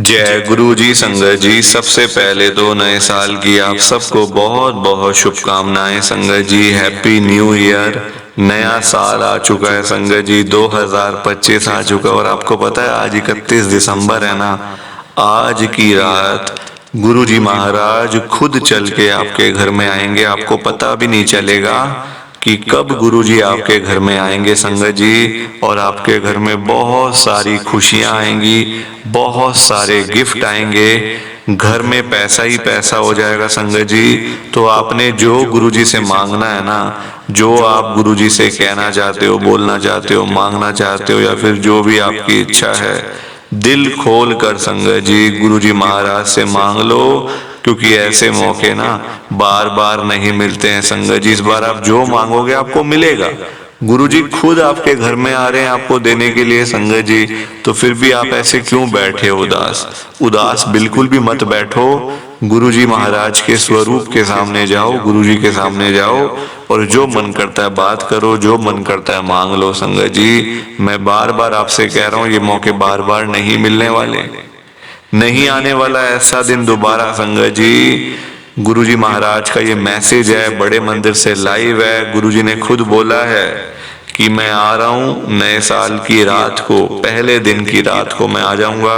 जय गुरु जी। संगत जी, सबसे पहले तो नए साल की आप सबको बहुत बहुत शुभकामनाएं। संगत जी, हैप्पी न्यू ईयर। नया साल आ चुका है संगत जी, 2025 आ चुका है। और आपको पता है आज 31 दिसंबर है ना। आज की रात गुरु जी महाराज खुद चल के आपके घर में आएंगे। आपको पता भी नहीं चलेगा कि कब गुरुजी आपके घर में आएंगे संगत जी। और आपके घर में बहुत सारी खुशियां आएंगी, बहुत सारे गिफ्ट आएंगे, घर में पैसा ही पैसा हो जाएगा संगत जी। तो आपने जो गुरुजी से मांगना है ना, जो आप गुरुजी से कहना चाहते हो, बोलना चाहते हो, मांगना चाहते हो, या फिर जो भी आपकी इच्छा है, दिल खोल कर संगत जी गुरुजी महाराज से मांग लो। क्योंकि ऐसे मौके ना बार बार नहीं मिलते हैं संगत जी। इस बार आप जो मांगोगे आपको मिलेगा। गुरुजी खुद आपके घर में आ रहे हैं आपको देने के लिए संगत जी। तो फिर भी आप ऐसे क्यों बैठे हो उदास? उदास बिल्कुल भी मत बैठो। गुरुजी महाराज के स्वरूप के सामने जाओ, गुरुजी के सामने जाओ और जो मन करता है बात करो, जो मन करता है मांग लो संगत जी। मैं बार बार आपसे कह रहा हूँ ये मौके बार बार नहीं मिलने वाले, नहीं आने वाला ऐसा दिन दोबारा संगत जी। गुरुजी महाराज का ये मैसेज है, बड़े मंदिर से लाइव है। गुरुजी ने खुद बोला है कि मैं आ रहा हूँ नए साल की रात को, पहले दिन की रात को मैं आ जाऊंगा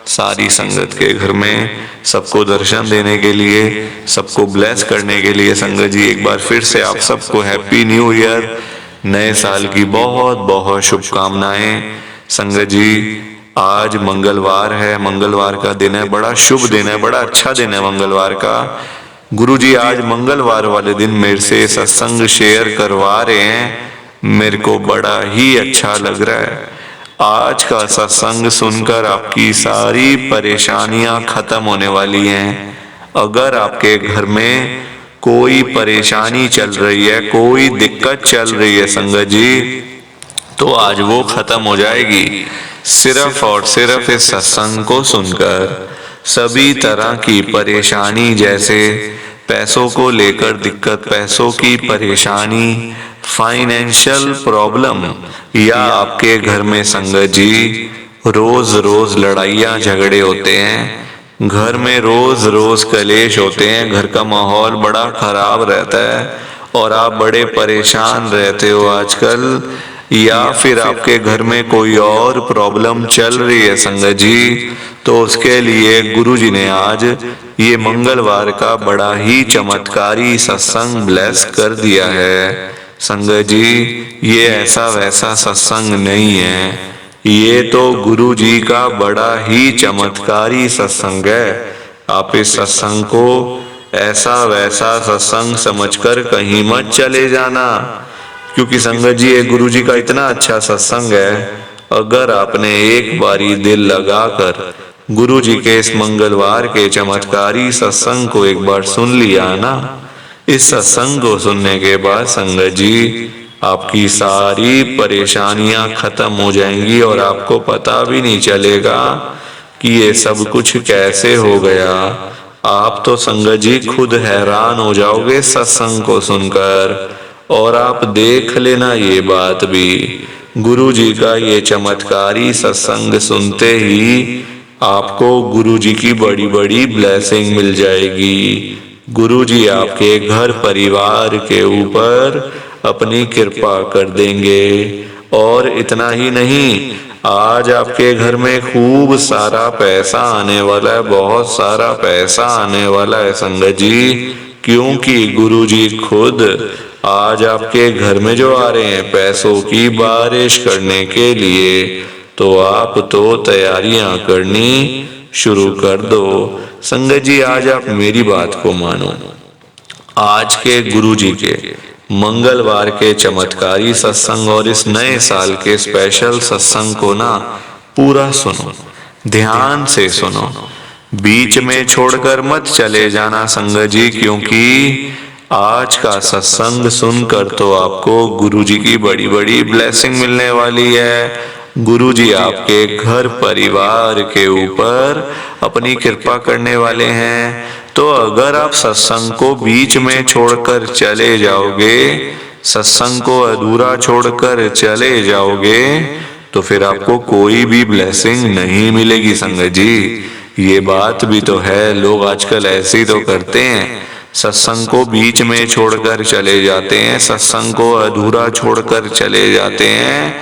सारी संगत के घर में, सबको दर्शन देने के लिए, सबको ब्लेस करने के लिए। संगत जी एक बार फिर से आप सबको हैप्पी न्यू ईयर, नए साल की बहुत बहुत शुभकामनाएं। संगत जी आज मंगलवार है, मंगलवार का दिन है, बड़ा शुभ दिन है, बड़ा अच्छा दिन है मंगलवार का। गुरुजी आज मंगलवार वाले दिन मेरे से सत्संग शेयर करवा रहे हैं, मेरे को बड़ा ही अच्छा लग रहा है। आज का सत्संग सुनकर आपकी सारी परेशानियां खत्म होने वाली हैं। अगर आपके घर में कोई परेशानी चल रही है, कोई दिक्कत चल रही है संगत जी, तो आज वो खत्म हो जाएगी सिर्फ और सिर्फ इस सत्संग को सुनकर। सभी तरह की परेशानी, जैसे पैसों को लेकर दिक्कत, पैसों की परेशानी, फाइनेंशियल प्रॉब्लम, या आपके घर में संगत जी रोज रोज लड़ाइयाँ झगड़े होते हैं, घर में रोज रोज कलेश होते हैं, घर का माहौल बड़ा खराब रहता है और आप बड़े परेशान रहते हो आजकल, या फिर आपके घर में कोई और प्रॉब्लम चल रही है संगत जी, तो उसके लिए गुरुजी ने आज ये मंगलवार का बड़ा ही चमत्कारी सत्संग ब्लेस कर दिया है। संगत जी ये ऐसा वैसा सत्संग नहीं है, ये तो गुरुजी का बड़ा ही चमत्कारी सत्संग है। आप इस सत्संग को ऐसा वैसा सत्संग समझकर कहीं मत चले जाना, क्योंकि संगत जी ये गुरु जी का इतना अच्छा सत्संग है। अगर आपने एक बारी दिल लगाकर गुरु जी के इस मंगलवार के चमत्कारी सत्संग को एक बार सुन लिया ना, इस सत्संग को सुनने के बाद संगत जी आपकी सारी परेशानियां खत्म हो जाएंगी और आपको पता भी नहीं चलेगा कि ये सब कुछ कैसे हो गया। आप तो संगत जी खुद हैरान हो जाओगे सत्संग को सुनकर। और आप देख लेना ये बात भी, गुरु जी का ये चमत्कारी सत्संग सुनते ही आपको गुरु जी की बड़ी बड़ी ब्लेसिंग मिल जाएगी। गुरु जी आपके घर परिवार के ऊपर अपनी कृपा कर देंगे। और इतना ही नहीं, आज आपके घर में खूब सारा पैसा आने वाला है, बहुत सारा पैसा आने वाला है संगत जी, क्योंकि गुरु जी खुद आज आपके घर में जो आ रहे हैं पैसों की बारिश करने के लिए। तो आप तो तैयारियां करनी शुरू कर दो। संगत जी आज आप मेरी बात को मानो, आज के गुरु जी के मंगलवार के चमत्कारी सत्संग और इस नए साल के स्पेशल सत्संग को ना पूरा सुनो, ध्यान से सुनो, बीच में छोड़कर मत चले जाना संगत जी, क्योंकि आज का सत्संग सुनकर तो आपको गुरुजी की बड़ी बड़ी ब्लेसिंग मिलने वाली है। गुरुजी आपके घर परिवार के ऊपर अपनी कृपा करने वाले हैं। तो अगर आप सत्संग को बीच में छोड़कर चले जाओगे, सत्संग को अधूरा छोड़कर चले जाओगे, तो फिर आपको कोई भी ब्लेसिंग नहीं मिलेगी संगत जी। ये बात भी तो है, लोग आजकल ऐसे ही तो करते हैं, सत्संग को बीच में छोड़कर चले जाते हैं, सत्संग को अधूरा छोड़कर चले जाते हैं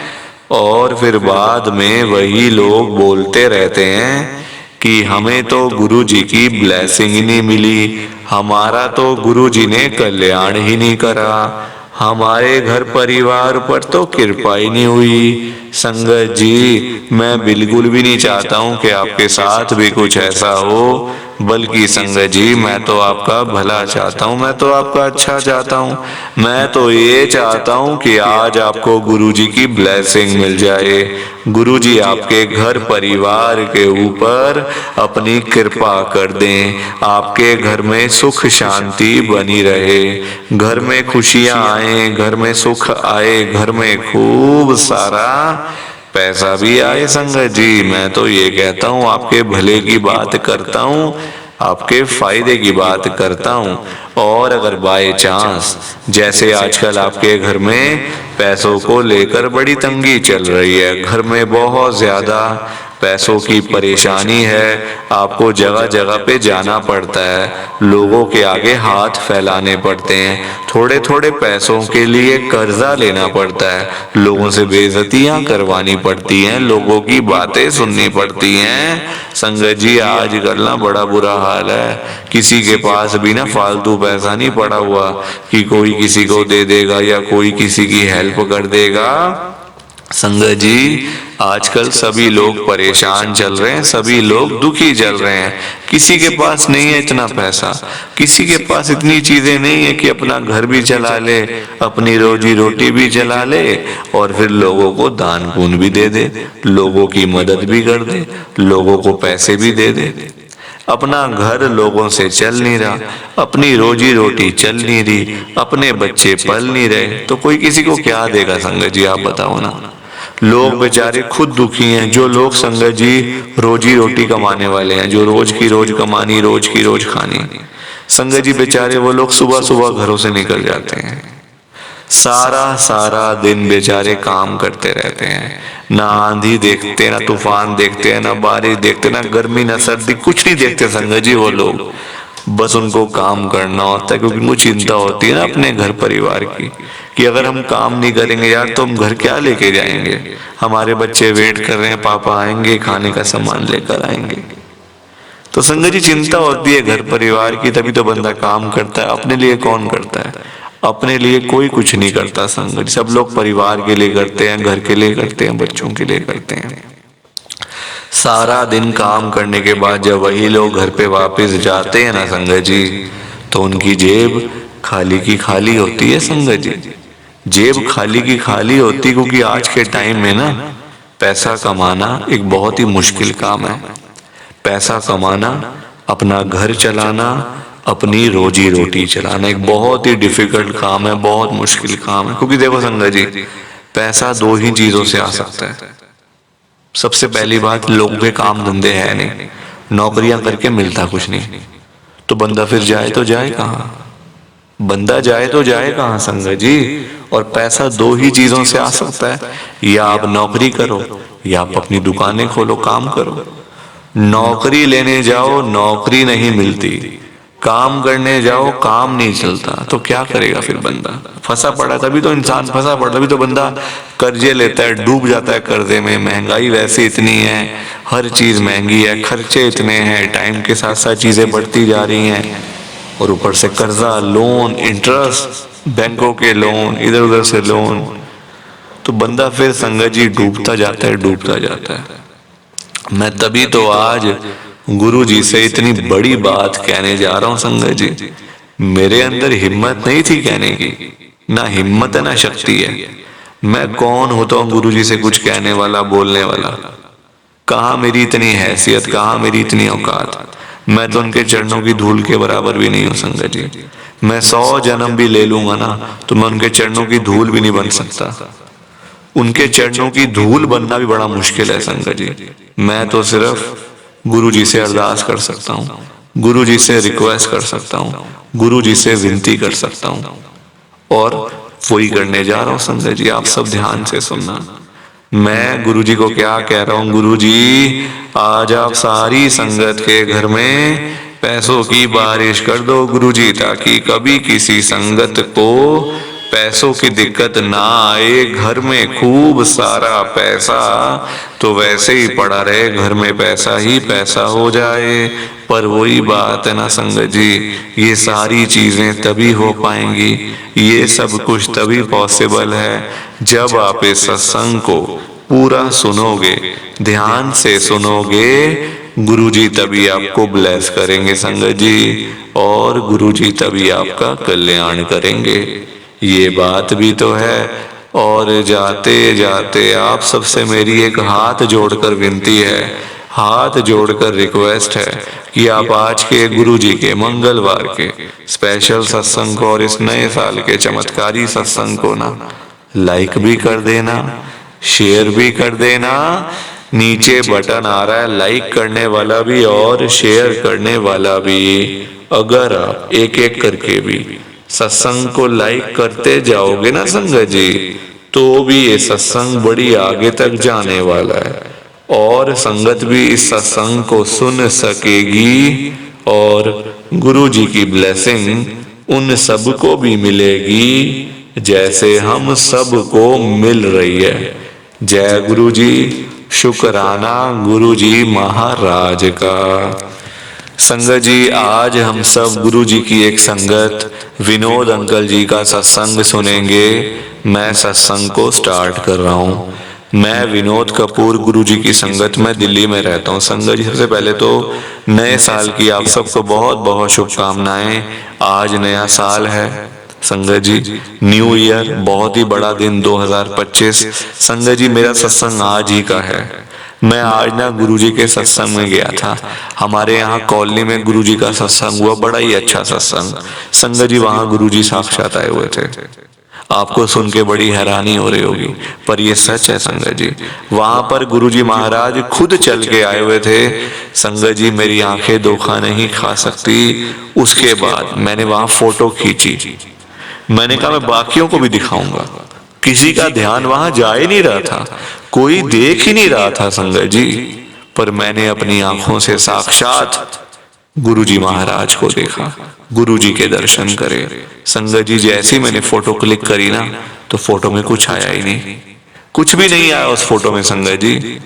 और फिर बाद में वही लोग बोलते रहते हैं कि हमें तो गुरु जी की ब्लेसिंग ही नहीं मिली, हमारा तो गुरु जी ने कल्याण ही नहीं करा, हमारे घर परिवार पर तो कृपा ही नहीं हुई। संगत जी, मैं बिल्कुल भी नहीं चाहता हूँ कि आपके साथ भी कुछ ऐसा हो, बल्कि संगत जी मैं तो आपका भला चाहता हूँ, मैं तो आपका अच्छा चाहता हूँ। मैं तो ये चाहता हूँ कि आज आपको गुरु जी की ब्लेसिंग मिल जाए, गुरु जी आपके घर परिवार के ऊपर अपनी कृपा कर दें, आपके घर में सुख शांति बनी रहे, घर में खुशियां आए, घर में सुख आए, घर में खूब सारा पैसा भी आए। संगत जी, मैं तो ये कहता हूँ आपके भले की बात करता हूँ, आपके फायदे की बात करता हूँ। और अगर बाय चांस जैसे आजकल आपके घर में पैसों को लेकर बड़ी तंगी चल रही है, घर में बहुत ज्यादा पैसों की परेशानी है, आपको जगह जगह पे जाना पड़ता है, लोगों के आगे हाथ फैलाने पड़ते हैं, थोड़े थोड़े पैसों के लिए कर्जा लेना पड़ता है, लोगों से बेइज्जतियां करवानी पड़ती हैं, लोगों की बातें सुननी पड़ती हैं। संगत जी, आजकल ना बड़ा बुरा हाल है, किसी के पास भी ना फालतू पैसा नहीं पड़ा हुआ कि कोई किसी को दे देगा या कोई किसी की हेल्प कर देगा। संगत जी, आजकल सभी लोग परेशान चल रहे हैं, सभी लोग दुखी चल रहे हैं, किसी के पास नहीं है इतना पैसा, किसी के पास इतनी चीजें नहीं है कि अपना घर भी चला ले, अपनी रोजी रोटी भी चला ले और फिर लोगों को दान पुण्य भी दे दे, लोगों की मदद भी कर दे, लोगों को पैसे भी दे दे। अपना घर लोगों से चल नहीं रहा, अपनी रोजी रोटी चल नहीं रही, अपने बच्चे पल नहीं रहे, तो कोई किसी को क्या देगा। संगत जी, आप बताओ ना। लोग बेचारे खुद दुखी हैं, जो लोग संगत जी रोजी रोटी कमाने वाले हैं, जो रोज की रोज कमानी, रोज की रोज खानी। संगत जी, बेचारे वो लोग सुबह सुबह घरों से निकल जाते हैं, सारा सारा दिन बेचारे काम करते रहते हैं, ना आंधी देखते, ना तूफान देखते हैं, ना बारिश देखते, ना गर्मी ना सर्दी, कुछ नहीं देखते। संगत जी, वो लोग बस उनको काम करना होता है, क्योंकि उनको चिंता होती है ना अपने घर परिवार की, कि अगर हम काम नहीं करेंगे यार तो हम घर क्या लेके जाएंगे, हमारे बच्चे वेट कर रहे हैं, पापा आएंगे खाने का सामान लेकर आएंगे। तो संगत जी, चिंता होती है घर परिवार की, तभी तो बंदा काम करता है। अपने लिए कौन करता है? अपने लिए कोई कुछ नहीं करता। संगत जी, सब लोग परिवार के लिए करते हैं, घर के लिए करते हैं, बच्चों के लिए करते हैं। सारा दिन काम करने के बाद जब वही लोग घर पे वापस जाते हैं ना संगत जी, तो उनकी जेब खाली की खाली होती है। संगत जी, जेब खाली की खाली होती, क्योंकि आज के टाइम में ना पैसा कमाना एक बहुत ही मुश्किल काम है। पैसा कमाना, अपना घर चलाना, अपनी रोजी रोटी चलाना एक बहुत ही डिफिकल्ट काम है, बहुत मुश्किल काम है। क्योंकि देखो संगत जी, पैसा दो ही चीजों से आ सकता है। सबसे पहली बात, लोगों के काम धंधे है नहीं, नौकरियां करके मिलता कुछ नहीं, तो बंदा फिर जाए तो जाए कहाँ, बंदा जाए तो जाए कहाँ संगत जी। और पैसा दो ही चीजों से आ सकता है, या आप नौकरी करो या आप अपनी दुकानें खोलो, काम करो। नौकरी लेने जाओ, नौकरी नहीं मिलती, काम करने जाओ, काम नहीं चलता, तो क्या करेगा फिर बंदा? फंसा पड़ा, तभी तो इंसान फंसा पड़ा, तभी तो बंदा कर्जे लेता है, डूब जाता है कर्जे में। महंगाई वैसे इतनी है, हर चीज महंगी है, खर्चे इतने हैं, टाइम के साथ साथ चीजें बढ़ती जा रही हैं, और ऊपर से कर्जा, लोन, इंटरेस्ट, बैंकों के लोन, इधर उधर से लोन, तो बंदा फिर संगत जी डूबता जाता है, डूबता जाता है। मैं तभी तो आज गुरु जी से इतनी बड़ी बात कहने जा रहा हूं संगत जी। मेरे अंदर हिम्मत नहीं थी कहने की, ना हिम्मत है ना शक्ति है। मैं कौन होता हूँ गुरु जी से कुछ कहने वाला, बोलने वाला? कहाँ मेरी इतनी हैसियत, कहाँ मेरी इतनी औकात? मैं तो उनके चरणों की धूल के बराबर भी नहीं हूँ संगत जी। मैं 100 जन्म भी ले लूंगा ना, तो मैं उनके चरणों की धूल भी नहीं बन सकता। उनके चरणों की धूल बनना भी बड़ा मुश्किल है संगत जी। मैं तो सिर्फ गुरु जी से अरदास कर सकता हूँ, गुरु जी से रिक्वेस्ट कर सकता हूँ, गुरु जी से विनती कर सकता हूँ, और वही करने जा रहा हूँ संगत जी। आप सब ध्यान से सुनना। मैं गुरुजी को क्या कह रहा हूँ, गुरुजी आज आप सारी संगत के घर में पैसों की बारिश कर दो गुरुजी, ताकि कभी किसी संगत को पैसों की दिक्कत ना आए। घर में खूब सारा पैसा तो वैसे ही पड़ा रहे, घर में पैसा ही पैसा हो जाए। पर वही बात है ना संगत जी, ये सारी चीजें तभी हो पाएंगी, ये सब कुछ तभी पॉसिबल है जब आप इस सत्संग को पूरा सुनोगे, ध्यान से सुनोगे। गुरुजी तभी आपको ब्लेस करेंगे संगत जी, और गुरुजी तभी आपका कल्याण करेंगे। ये बात भी तो है। और जाते जाते आप सबसे मेरी एक हाथ जोड़कर विनती है, हाथ जोड़कर रिक्वेस्ट है कि आप आज के गुरुजी के मंगलवार के स्पेशल सत्संग को और इस नए साल के चमत्कारी सत्संग को ना लाइक भी कर देना, शेयर भी कर देना। नीचे बटन आ रहा है लाइक करने वाला भी और शेयर करने वाला भी। अगर आप एक एक करके भी सत्संग को लाइक करते जाओगे ना संगत जी, तो भी ये सत्संग बड़ी आगे तक जाने वाला है, और संगत भी इस सत्संग को सुन सकेगी, और गुरु जी की ब्लेसिंग उन सबको भी मिलेगी जैसे हम सबको मिल रही है। जय गुरु जी, शुक्राना गुरु जी महाराज का। संगत जी आज हम सब गुरु जी की एक संगत विनोद अंकल जी का सत्संग सुनेंगे। मैं सत्संग को स्टार्ट कर रहा हूँ। मैं विनोद कपूर गुरु जी की संगत में दिल्ली में रहता हूँ। संगत जी सबसे पहले तो नए साल की आप सबको बहुत बहुत शुभकामनाएं। आज नया साल है संगत जी, न्यू ईयर, बहुत ही बड़ा दिन 2025। संगत जी मेरा सत्संग आज ही का है। मैं आज ना गुरुजी के सत्संग में गया था। हमारे यहाँ कॉलोनी में गुरुजी का सत्संग हुआ, बड़ा ही अच्छा सत्संग। संगत जी वहाँ गुरुजी साक्षात आए हुए थे। आपको सुन के बड़ी हैरानी हो रही होगी, पर ये सच है संगत जी। वहां पर गुरुजी महाराज खुद चल के आए हुए थे। संगत जी मेरी आंखें धोखा नहीं खा सकती। उसके बाद मैंने वहां फोटो खींची। मैंने कहा मैं बाकियों को भी दिखाऊंगा। किसी का ध्यान वहां जा ही नहीं रहा था, कोई देख ही नहीं रहा था संगत जी, पर मैंने अपनी आंखों से साक्षात गुरुजी महाराज को देखा, गुरुजी के दर्शन करे। संगत जी जैसे ही मैंने फोटो क्लिक करी ना, तो फोटो में कुछ आया ही नहीं, कुछ भी नहीं आया उस फोटो में संगत जी।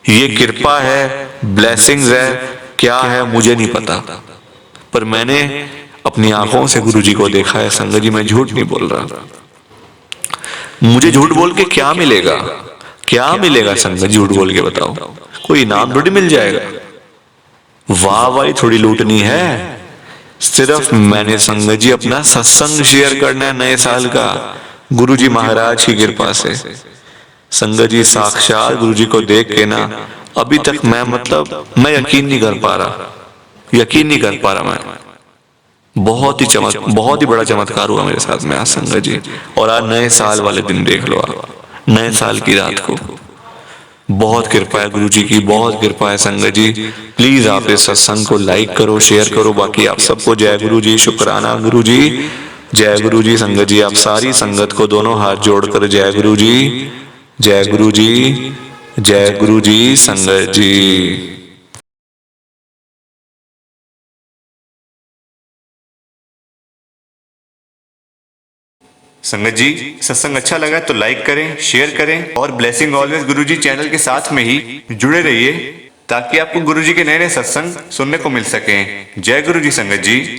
ये कृपा है, ब्लेसिंग्स है, क्या है मुझे नहीं पता, पर मैंने अपनी आंखों से गुरुजी को देखा है संगत जी। मैं झूठ नहीं बोल रहा। मुझे झूठ बोल के क्या मिलेगा, क्या मिलेगा संगत, झूठ बोल के बताओ? कोई इनाम थोड़ी मिल जाएगा, वाह वाही थोड़ी लूटनी है। सिर्फ मैंने संगत जी अपना सत्संग शेयर करना है नए साल का, गुरुजी महाराज की कृपा से। संगत जी साक्षात गुरुजी को देख के ना अभी तक मैं यकीन नहीं कर पा रहा, यकीन नहीं कर पा रहा मैं। बहुत ही बड़ा चमत्कार हुआ मेरे साथ में आज संगत जी। और आज नए साल वाले दिन देख लो आप, नए साल की रात को बहुत कृपा है गुरुजी की, बहुत कृपा है संगत जी। प्लीज आप इस सत्संग को लाइक करो, शेयर करो। बाकी आप सबको जय गुरु जी, शुक्राना गुरु जी, जय गुरु जी। संगत जी आप सारी संगत को दोनों हाथ जोड़कर जय गुरु जी, जय गुरु जी, जय गुरु जी संगत जी। संगत जी सत्संग अच्छा लगा तो लाइक करें, शेयर करें, और ब्लेसिंग ऑलवेज गुरुजी चैनल के साथ में ही जुड़े रहिए, ताकि आपको गुरुजी के नए नए सत्संग सुनने को मिल सकें। जय गुरु जी संगत जी।